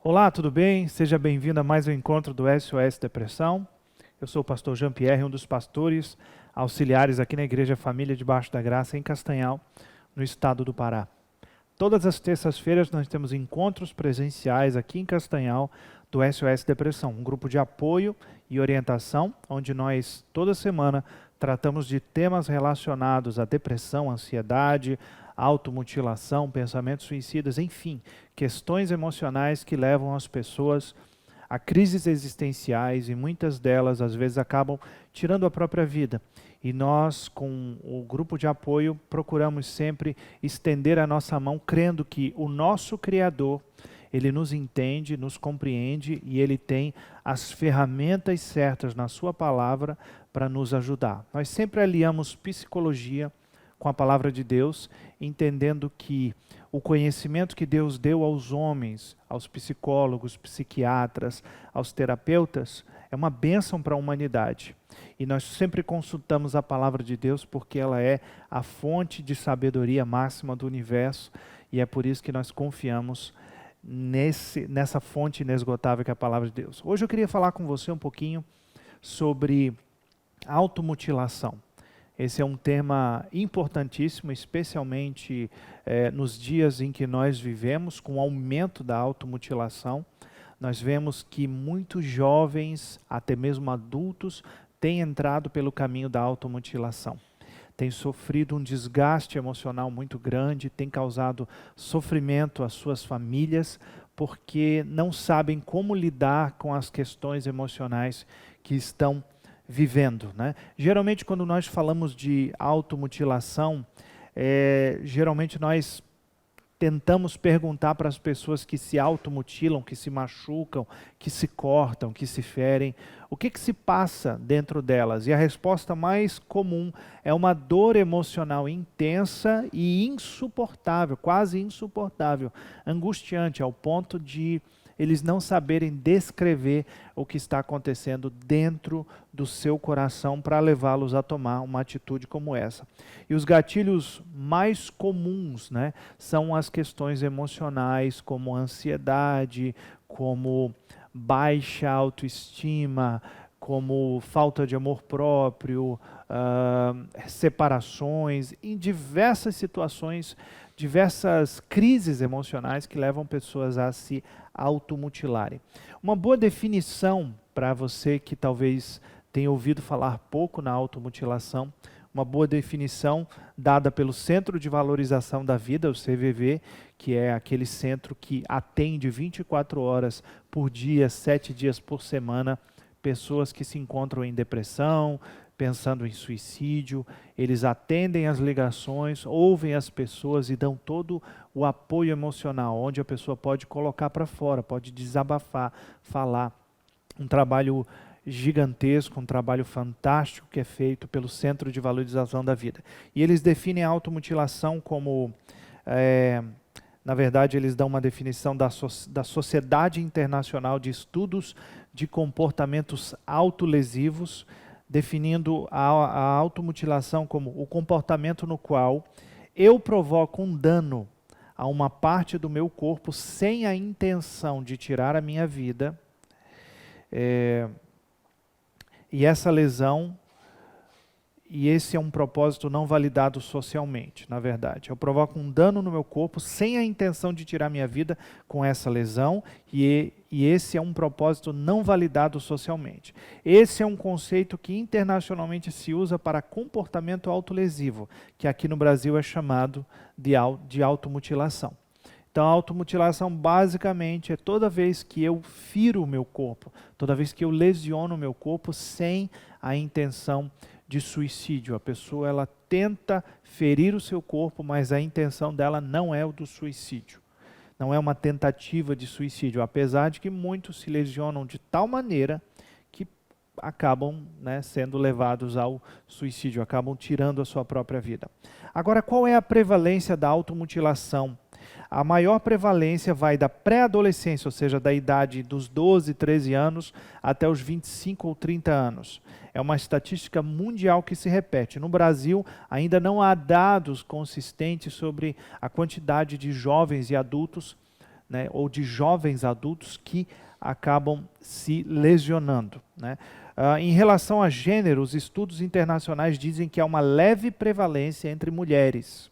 Olá, tudo bem? Seja bem-vindo a mais um encontro do SOS Depressão. Eu sou o pastor Jean-Pierre, um dos pastores auxiliares aqui na Igreja Família Debaixo da Graça, em Castanhal, no estado do Pará. Todas as terças-feiras nós temos encontros presenciais aqui em Castanhal do SOS Depressão, um grupo de apoio e orientação, onde nós toda semana tratamos de temas relacionados à depressão, ansiedade, automutilação, pensamentos suicidas, enfim, questões emocionais que levam as pessoas a crises existenciais e muitas delas às vezes acabam tirando a própria vida. E nós, com o grupo de apoio, procuramos sempre estender a nossa mão, crendo que o nosso Criador, Ele nos entende, nos compreende e Ele tem as ferramentas certas na Sua palavra para nos ajudar. Nós sempre aliamos psicologia com a palavra de Deus, entendendo que o conhecimento que Deus deu aos homens, aos psicólogos, psiquiatras, aos terapeutas, é uma bênção para a humanidade. E nós sempre consultamos a palavra de Deus porque ela é a fonte de sabedoria máxima do universo e é por isso que nós confiamos nessa fonte inesgotável que é a palavra de Deus. Hoje eu queria falar com você um pouquinho sobre automutilação. Esse é um tema importantíssimo, especialmente nos dias em que nós vivemos, com o aumento da automutilação. Nós vemos que muitos jovens, até mesmo adultos, têm entrado pelo caminho da automutilação. Têm sofrido um desgaste emocional muito grande, têm causado sofrimento às suas famílias, porque não sabem como lidar com as questões emocionais que estão vivendo, né? Geralmente quando nós falamos de automutilação, geralmente nós tentamos perguntar para as pessoas que se automutilam, que se machucam, que se cortam, que se ferem, o que se passa dentro delas? E a resposta mais comum é uma dor emocional intensa e insuportável, quase insuportável, angustiante, ao ponto de eles não saberem descrever o que está acontecendo dentro do seu coração para levá-los a tomar uma atitude como essa. E os gatilhos mais comuns, né, são as questões emocionais, como ansiedade, como baixa autoestima, como falta de amor próprio, separações, em diversas situações, diversas crises emocionais que levam pessoas a se automutilarem. Uma boa definição para você que talvez tenha ouvido falar pouco na automutilação, uma boa definição dada pelo Centro de Valorização da Vida, o CVV, que é aquele centro que atende 24 horas por dia, 7 dias por semana, pessoas que se encontram em depressão, pensando em suicídio. Eles atendem as ligações, ouvem as pessoas e dão todo o apoio emocional, onde a pessoa pode colocar para fora, pode desabafar, falar. Um trabalho gigantesco, um trabalho fantástico que é feito pelo Centro de Valorização da Vida. E eles definem a automutilação como, na verdade, eles dão uma definição da Sociedade Internacional de Estudos de Comportamentos Autolesivos, definindo a automutilação como o comportamento no qual eu provoco um dano a uma parte do meu corpo sem a intenção de tirar a minha vida, e essa lesão, e esse é um propósito não validado socialmente, na verdade. Eu provoco um dano no meu corpo sem a intenção de tirar minha vida com essa lesão, e esse é um propósito não validado socialmente. Esse é um conceito que internacionalmente se usa para comportamento autolesivo, que aqui no Brasil é chamado de automutilação. Então, a automutilação basicamente é toda vez que eu firo o meu corpo, toda vez que eu lesiono o meu corpo sem a intenção de suicídio. A pessoa ela tenta ferir o seu corpo, mas a intenção dela não é o do suicídio. Não é uma tentativa de suicídio, apesar de que muitos se lesionam de tal maneira que acabam, né, sendo levados ao suicídio, acabam tirando a sua própria vida. Agora, qual é a prevalência da automutilação? A maior prevalência vai da pré-adolescência, ou seja, da idade dos 12, 13 anos até os 25 ou 30 anos. É uma estatística mundial que se repete. No Brasil, ainda não há dados consistentes sobre a quantidade de jovens e adultos né, ou de jovens adultos que acabam se lesionando, né? Em relação a gênero, os estudos internacionais dizem que há uma leve prevalência entre mulheres,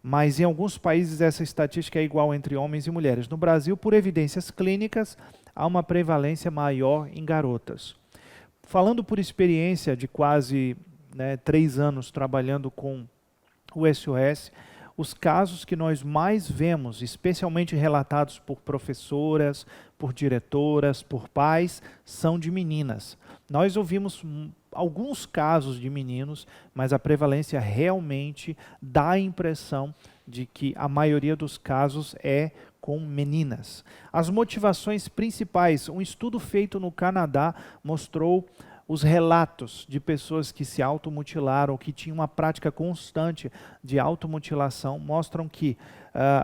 mas em alguns países essa estatística é igual entre homens e mulheres. No Brasil, por evidências clínicas, há uma prevalência maior em garotas. Falando por experiência de quase 3 anos trabalhando com o SOS, os casos que nós mais vemos, especialmente relatados por professoras, por diretoras, por pais, são de meninas. Nós ouvimos alguns casos de meninos, mas a prevalência realmente dá a impressão de que a maioria dos casos é com meninas. As motivações principais, um estudo feito no Canadá mostrou os relatos de pessoas que se automutilaram, que tinham uma prática constante de automutilação, mostram que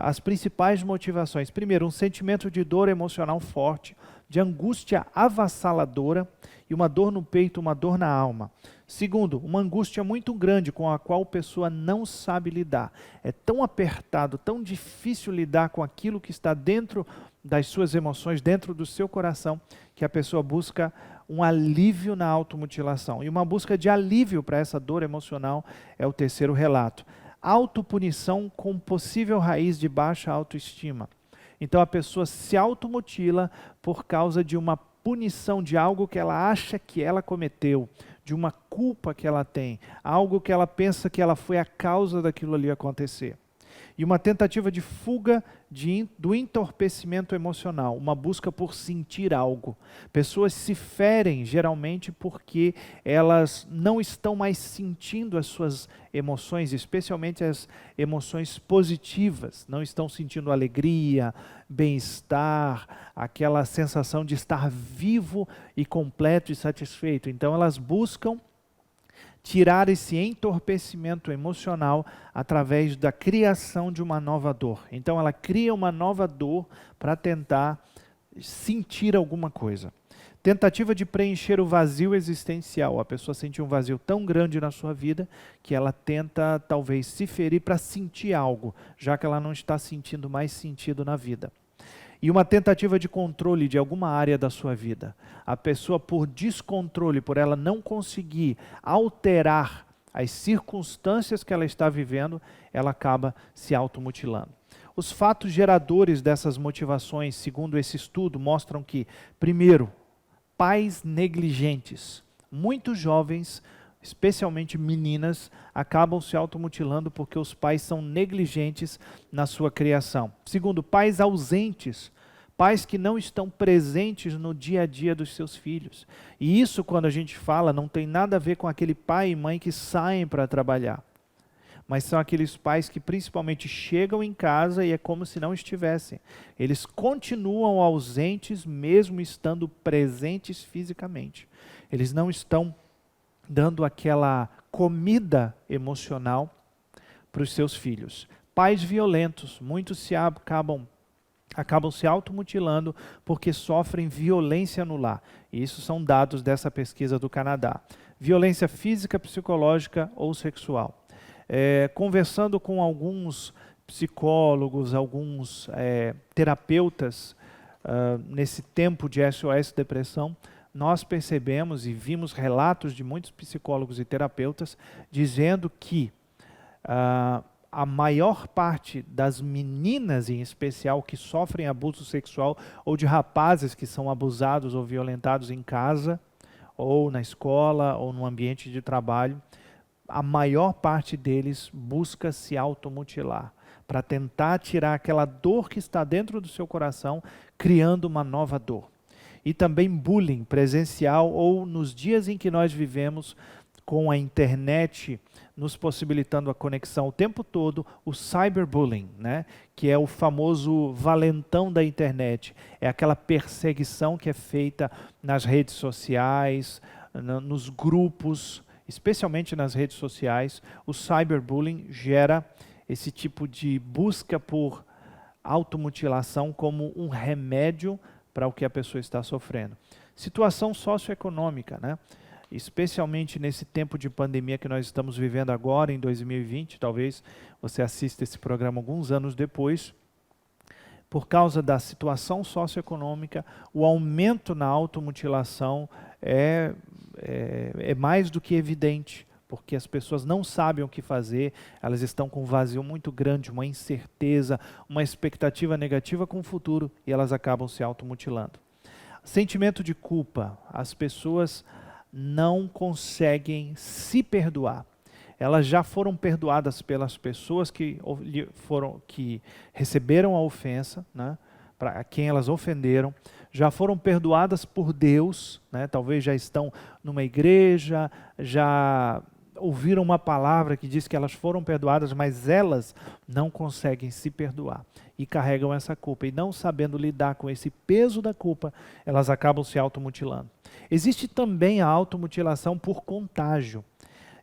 as principais motivações, primeiro, um sentimento de dor emocional forte, de angústia avassaladora e uma dor no peito, uma dor na alma. Segundo, uma angústia muito grande com a qual a pessoa não sabe lidar. É tão apertado, tão difícil lidar com aquilo que está dentro das suas emoções, dentro do seu coração, que a pessoa busca um alívio na automutilação. E uma busca de alívio para essa dor emocional é o terceiro relato. Autopunição com possível raiz de baixa autoestima. Então a pessoa se automutila por causa de uma punição de algo que ela acha que ela cometeu, de uma culpa que ela tem, algo que ela pensa que ela foi a causa daquilo ali acontecer. E uma tentativa de fuga do entorpecimento emocional, uma busca por sentir algo. Pessoas se ferem geralmente porque elas não estão mais sentindo as suas emoções, especialmente as emoções positivas. Não estão sentindo alegria, bem-estar, aquela sensação de estar vivo e completo e satisfeito. Então elas buscam tirar esse entorpecimento emocional através da criação de uma nova dor. Então ela cria uma nova dor para tentar sentir alguma coisa. Tentativa de preencher o vazio existencial. A pessoa sente um vazio tão grande na sua vida que ela tenta talvez se ferir para sentir algo, já que ela não está sentindo mais sentido na vida. E uma tentativa de controle de alguma área da sua vida. A pessoa, por descontrole, por ela não conseguir alterar as circunstâncias que ela está vivendo, ela acaba se automutilando. Os fatos geradores dessas motivações, segundo esse estudo, mostram que, primeiro, pais negligentes. Muitos jovens, especialmente meninas, acabam se automutilando porque os pais são negligentes na sua criação. Segundo, pais ausentes, pais que não estão presentes no dia a dia dos seus filhos. E isso, quando a gente fala, não tem nada a ver com aquele pai e mãe que saem para trabalhar, mas são aqueles pais que principalmente chegam em casa e é como se não estivessem. Eles continuam ausentes mesmo estando presentes fisicamente. Eles não estão dando aquela comida emocional para os seus filhos. Pais violentos, muitos acabam se automutilando porque sofrem violência no lar. E isso são dados dessa pesquisa do Canadá. Violência física, psicológica ou sexual. Conversando com alguns psicólogos, alguns terapeutas nesse tempo de SOS Depressão, nós percebemos e vimos relatos de muitos psicólogos e terapeutas dizendo que a maior parte das meninas, em especial, que sofrem abuso sexual, ou de rapazes que são abusados ou violentados em casa, ou na escola, ou no ambiente de trabalho, a maior parte deles busca se automutilar, para tentar tirar aquela dor que está dentro do seu coração, criando uma nova dor. E também bullying presencial ou nos dias em que nós vivemos com a internet nos possibilitando a conexão o tempo todo, o cyberbullying, né? Que é o famoso valentão da internet. É aquela perseguição que é feita nas redes sociais, nos grupos, especialmente nas redes sociais. O cyberbullying gera esse tipo de busca por automutilação como um remédio para o que a pessoa está sofrendo. Situação socioeconômica, né? Especialmente nesse tempo de pandemia que nós estamos vivendo agora, em 2020, talvez você assista esse programa alguns anos depois. por causa da situação socioeconômica, o aumento na automutilação é mais do que evidente, porque as pessoas não sabem o que fazer, elas estão com um vazio muito grande, uma incerteza, uma expectativa negativa com o futuro, e elas acabam se automutilando. Sentimento de culpa, as pessoas não conseguem se perdoar. Elas já foram perdoadas pelas pessoas que receberam a ofensa, né, para quem elas ofenderam, já foram perdoadas por Deus, né, talvez já estão numa igreja, já ouviram uma palavra que diz que elas foram perdoadas, mas elas não conseguem se perdoar e carregam essa culpa. E não sabendo lidar com esse peso da culpa, elas acabam se automutilando. Existe também a automutilação por contágio.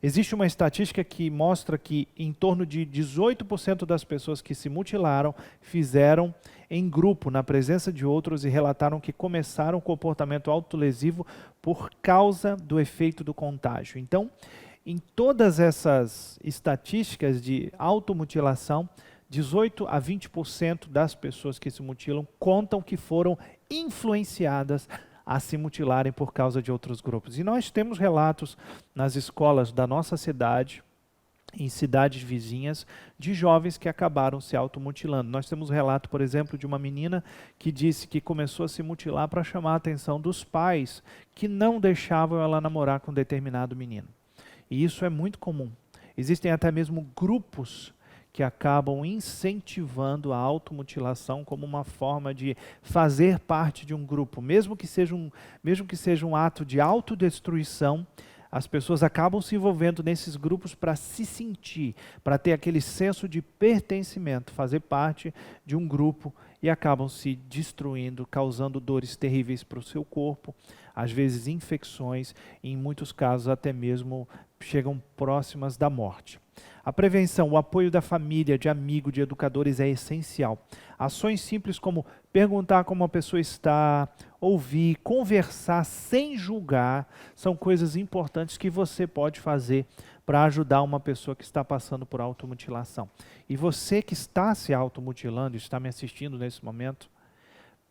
Existe uma estatística que mostra que em torno de 18% das pessoas que se mutilaram fizeram em grupo, na presença de outros, e relataram que começaram o comportamento autolesivo por causa do efeito do contágio. Então, em todas essas estatísticas de automutilação, 18 a 20% das pessoas que se mutilam contam que foram influenciadas a se mutilarem por causa de outros grupos. E nós temos relatos nas escolas da nossa cidade, em cidades vizinhas, de jovens que acabaram se automutilando. Nós temos relato, por exemplo, de uma menina que disse que começou a se mutilar para chamar a atenção dos pais, que não deixavam ela namorar com determinado menino. E isso é muito comum. Existem até mesmo grupos que acabam incentivando a automutilação como uma forma de fazer parte de um grupo. Mesmo que seja um ato de autodestruição, as pessoas acabam se envolvendo nesses grupos para se sentir, para ter aquele senso de pertencimento, fazer parte de um grupo, e acabam se destruindo, causando dores terríveis para o seu corpo, às vezes infecções, e em muitos casos até mesmo chegam próximas da morte. A prevenção, o apoio da família, de amigo, de educadores é essencial. Ações simples como perguntar como a pessoa está, ouvir, conversar sem julgar, são coisas importantes que você pode fazer para ajudar uma pessoa que está passando por automutilação. E você que está se automutilando, está me assistindo nesse momento,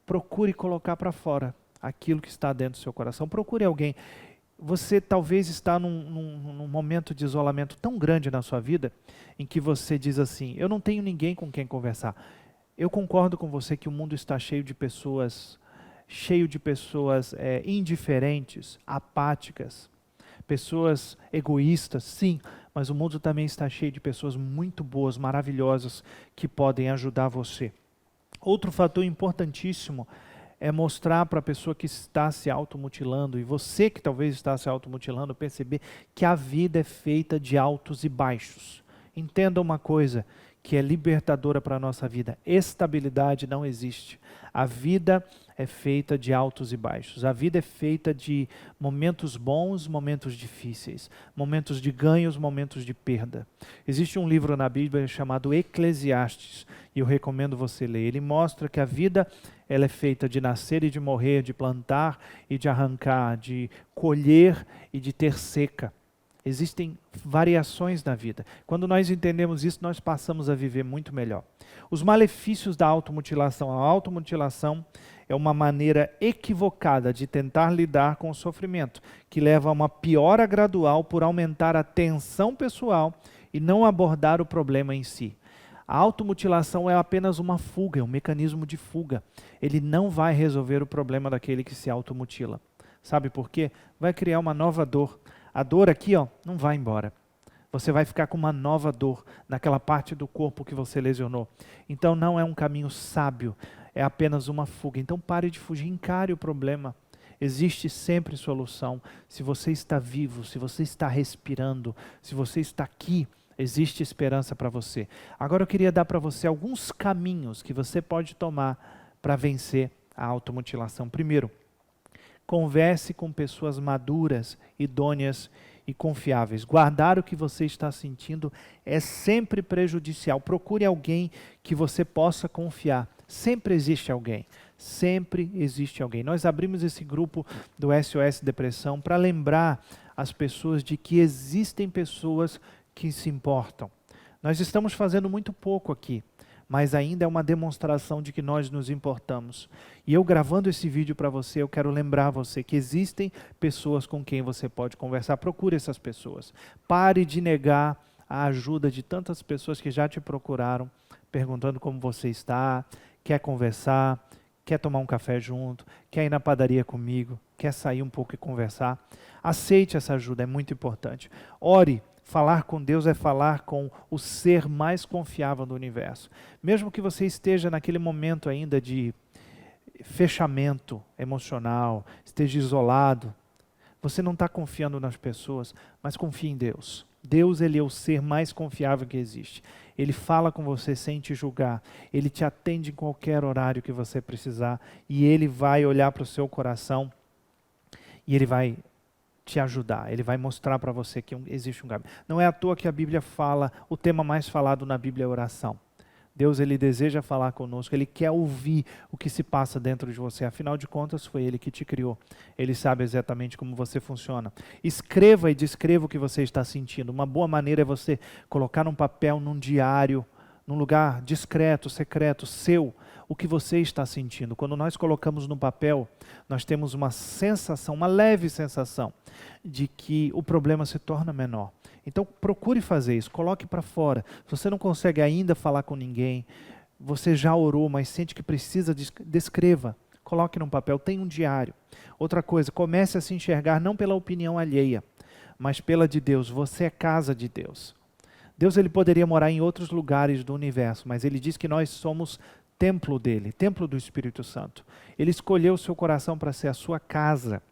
procure colocar para fora aquilo que está dentro do seu coração. Procure alguém. Você talvez está num momento de isolamento tão grande na sua vida, em que você diz assim, eu não tenho ninguém com quem conversar. Eu concordo com você que o mundo está cheio de pessoas indiferentes, apáticas, pessoas egoístas, sim, mas o mundo também está cheio de pessoas muito boas, maravilhosas, que podem ajudar você. Outro fator importantíssimo é mostrar para a pessoa que está se automutilando, e você que talvez está se automutilando, perceber que a vida é feita de altos e baixos. Entenda uma coisa que é libertadora para a nossa vida: estabilidade não existe. A vida é feita de altos e baixos. A vida é feita de momentos bons, momentos difíceis, momentos de ganhos, momentos de perda. Existe um livro na Bíblia chamado Eclesiastes, e eu recomendo você ler. Ele mostra que a vida ela é feita de nascer e de morrer, de plantar e de arrancar, de colher e de ter seca. Existem variações na vida. Quando nós entendemos isso, nós passamos a viver muito melhor. Os malefícios da automutilação. A automutilação é uma maneira equivocada de tentar lidar com o sofrimento, que leva a uma piora gradual por aumentar a tensão pessoal e não abordar o problema em si. A automutilação é apenas uma fuga, é um mecanismo de fuga. Ele não vai resolver o problema daquele que se automutila. Sabe por quê? Vai criar uma nova dor. A dor aqui, não vai embora. Você vai ficar com uma nova dor naquela parte do corpo que você lesionou. Então não é um caminho sábio, é apenas uma fuga. Então pare de fugir, encare o problema. Existe sempre solução. Se você está vivo, se você está respirando, se você está aqui, existe esperança para você. Agora eu queria dar para você alguns caminhos que você pode tomar para vencer a automutilação. Primeiro, converse com pessoas maduras, idôneas e confiáveis. Guardar o que você está sentindo é sempre prejudicial. Procure alguém que você possa confiar. Sempre existe alguém. Sempre existe alguém. Nós abrimos esse grupo do SOS Depressão para lembrar as pessoas de que existem pessoas que se importam. Nós estamos fazendo muito pouco aqui, mas ainda é uma demonstração de que nós nos importamos. E eu gravando esse vídeo para você, eu quero lembrar você que existem pessoas com quem você pode conversar. Procure essas pessoas. Pare de negar a ajuda de tantas pessoas que já te procuraram, perguntando como você está, quer conversar, quer tomar um café junto, quer ir na padaria comigo, quer sair um pouco e conversar. Aceite essa ajuda, é muito importante. Ore. Falar com Deus é falar com o ser mais confiável do universo. Mesmo que você esteja naquele momento ainda de fechamento emocional, esteja isolado, você não está confiando nas pessoas, mas confie em Deus. Deus, ele é o ser mais confiável que existe. Ele fala com você sem te julgar. Ele te atende em qualquer horário que você precisar. E ele vai olhar para o seu coração e ele vai te ajudar, ele vai mostrar para você que existe um caminho. Não é à toa que a Bíblia fala, o tema mais falado na Bíblia é oração. Deus, ele deseja falar conosco, ele quer ouvir o que se passa dentro de você. Afinal de contas, foi ele que te criou. Ele sabe exatamente como você funciona. Escreva e descreva o que você está sentindo. Uma boa maneira é você colocar num papel, num diário, num lugar discreto, secreto, seu, o que você está sentindo. Quando nós colocamos no papel, nós temos uma sensação, uma leve sensação, de que o problema se torna menor. Então procure fazer isso, coloque para fora. Se você não consegue ainda falar com ninguém, você já orou, mas sente que precisa, descreva, coloque num papel, tenha um diário. Outra coisa, comece a se enxergar não pela opinião alheia, mas pela de Deus. Você é casa de Deus. Deus, ele poderia morar em outros lugares do universo, mas ele diz que nós somos templo dele, templo do Espírito Santo. Ele escolheu o seu coração para ser a sua casa.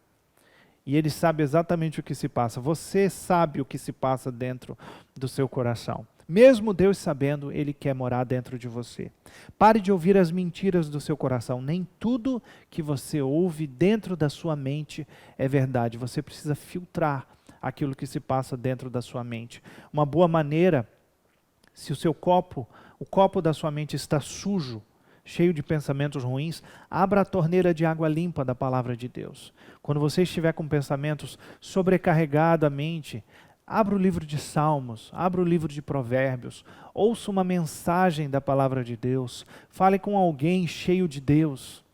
E ele sabe exatamente o que se passa. Você sabe o que se passa dentro do seu coração. Mesmo Deus sabendo, ele quer morar dentro de você. Pare de ouvir as mentiras do seu coração. Nem tudo que você ouve dentro da sua mente é verdade. Você precisa filtrar aquilo que se passa dentro da sua mente. Uma boa maneira, se o copo da sua mente está sujo, cheio de pensamentos ruins, abra a torneira de água limpa da palavra de Deus. Quando você estiver com pensamentos sobrecarregados a mente, abra o livro de Salmos, abra o livro de Provérbios, ouça uma mensagem da palavra de Deus, fale com alguém cheio de Deus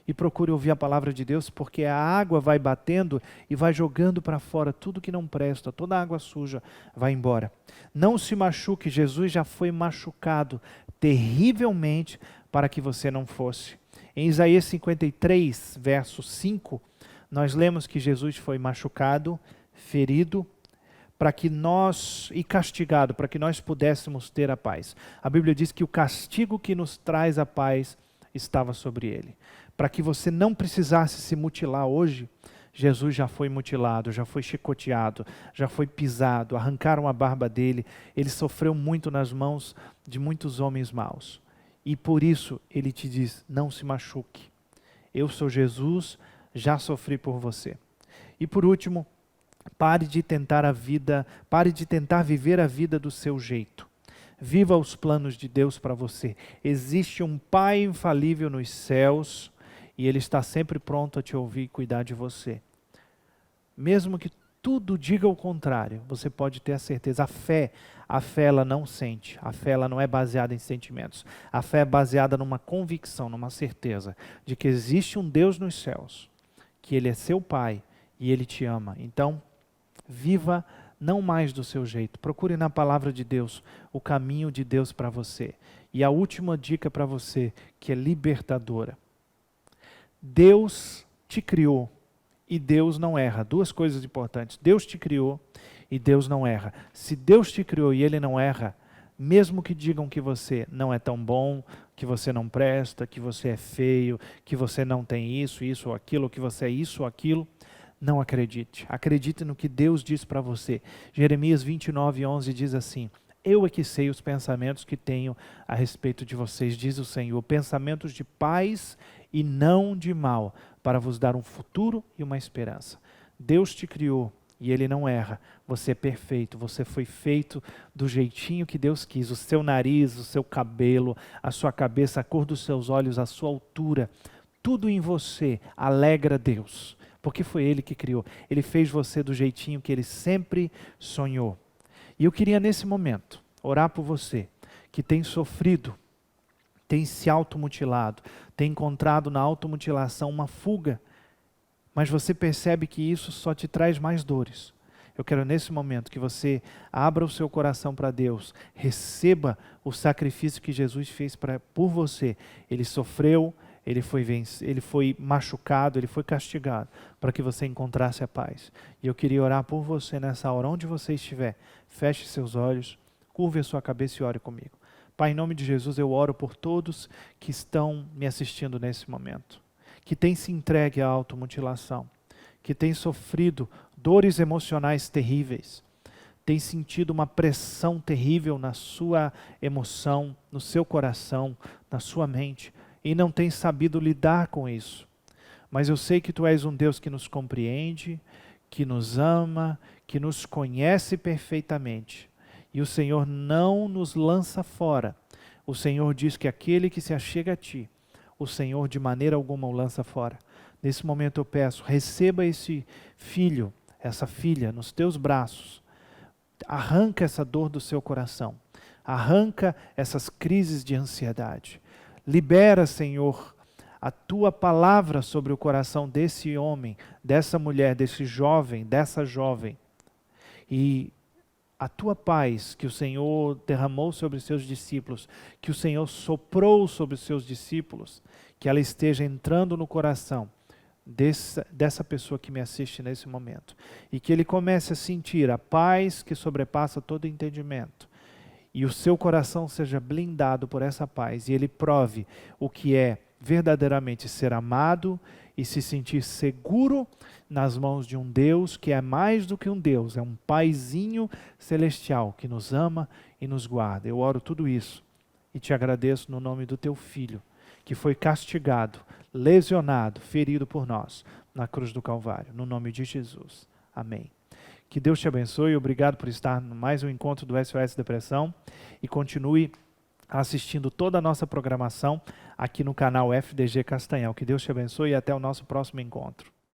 e procure ouvir a palavra de Deus, porque a água vai batendo e vai jogando para fora tudo que não presta, toda a água suja vai embora. Não se machuque, Jesus já foi machucado terrivelmente para que você não fosse. Em Isaías 53, verso 5, nós lemos que Jesus foi machucado, ferido, e castigado, para que nós pudéssemos ter a paz. A Bíblia diz que o castigo que nos traz a paz estava sobre ele. Para que você não precisasse se mutilar hoje, Jesus já foi mutilado, já foi chicoteado, já foi pisado, arrancaram a barba dele, ele sofreu muito nas mãos de muitos homens maus. E por isso ele te diz, não se machuque. Eu sou Jesus, já sofri por você. E por último, pare de tentar viver a vida do seu jeito. Viva os planos de Deus para você. Existe um Pai infalível nos céus e Ele está sempre pronto a te ouvir e cuidar de você. Mesmo que tudo diga o contrário, você pode ter a certeza. A fé ela não sente. A fé ela não é baseada em sentimentos. A fé é baseada numa convicção, numa certeza de que existe um Deus nos céus, que Ele é seu Pai e Ele te ama. Então, viva não mais do seu jeito. Procure na palavra de Deus o caminho de Deus para você. E a última dica para você, que é libertadora. Deus te criou e Deus não erra. Duas coisas importantes. Deus te criou e Deus não erra. Se Deus te criou e Ele não erra, mesmo que digam que você não é tão bom, que você não presta, que você é feio, que você não tem isso ou aquilo, que você é isso ou aquilo, não acredite. Acredite no que Deus diz para você. Jeremias 29:11 diz assim: eu é que sei os pensamentos que tenho a respeito de vocês, diz o Senhor, pensamentos de paz e não de mal, para vos dar um futuro e uma esperança. Deus te criou e Ele não erra. Você é perfeito, você foi feito do jeitinho que Deus quis. O seu nariz, o seu cabelo, a sua cabeça, a cor dos seus olhos, a sua altura, tudo em você alegra Deus, porque foi Ele que criou. Ele fez você do jeitinho que Ele sempre sonhou. E eu queria nesse momento orar por você que tem sofrido tem se automutilado, tem encontrado na automutilação uma fuga, mas você percebe que isso só te traz mais dores. Eu quero nesse momento que você abra o seu coração para Deus, receba o sacrifício que Jesus fez por você. Ele sofreu, ele foi machucado, ele foi castigado, para que você encontrasse a paz. E eu queria orar por você nessa hora, onde você estiver. Feche seus olhos, curve a sua cabeça e ore comigo. Pai, em nome de Jesus, eu oro por todos que estão me assistindo nesse momento, que têm se entregue à automutilação, que têm sofrido dores emocionais terríveis, têm sentido uma pressão terrível na sua emoção, no seu coração, na sua mente, e não têm sabido lidar com isso. Mas eu sei que Tu és um Deus que nos compreende, que nos ama, que nos conhece perfeitamente. E o Senhor não nos lança fora. O Senhor diz que aquele que se achega a Ti, o Senhor de maneira alguma o lança fora. Nesse momento eu peço, receba esse filho, essa filha nos Teus braços. Arranca essa dor do seu coração. Arranca essas crises de ansiedade. Libera, Senhor, a Tua palavra sobre o coração desse homem, dessa mulher, desse jovem, dessa jovem. E a Tua paz que o Senhor derramou sobre os Seus discípulos, que o Senhor soprou sobre os Seus discípulos, que ela esteja entrando no coração dessa pessoa que me assiste nesse momento. E que ele comece a sentir a paz que sobrepassa todo entendimento. E o seu coração seja blindado por essa paz. E ele prove o que é verdadeiramente ser amado e se sentir seguro nas mãos de um Deus que é mais do que um Deus, é um Paizinho celestial que nos ama e nos guarda. Eu oro tudo isso e te agradeço no nome do Teu Filho, que foi castigado, lesionado, ferido por nós na cruz do Calvário, no nome de Jesus. Amém. Que Deus te abençoe, obrigado por estar em mais um encontro do SOS Depressão e continue assistindo toda a nossa programação aqui no canal FDG Castanhal. Que Deus te abençoe e até o nosso próximo encontro.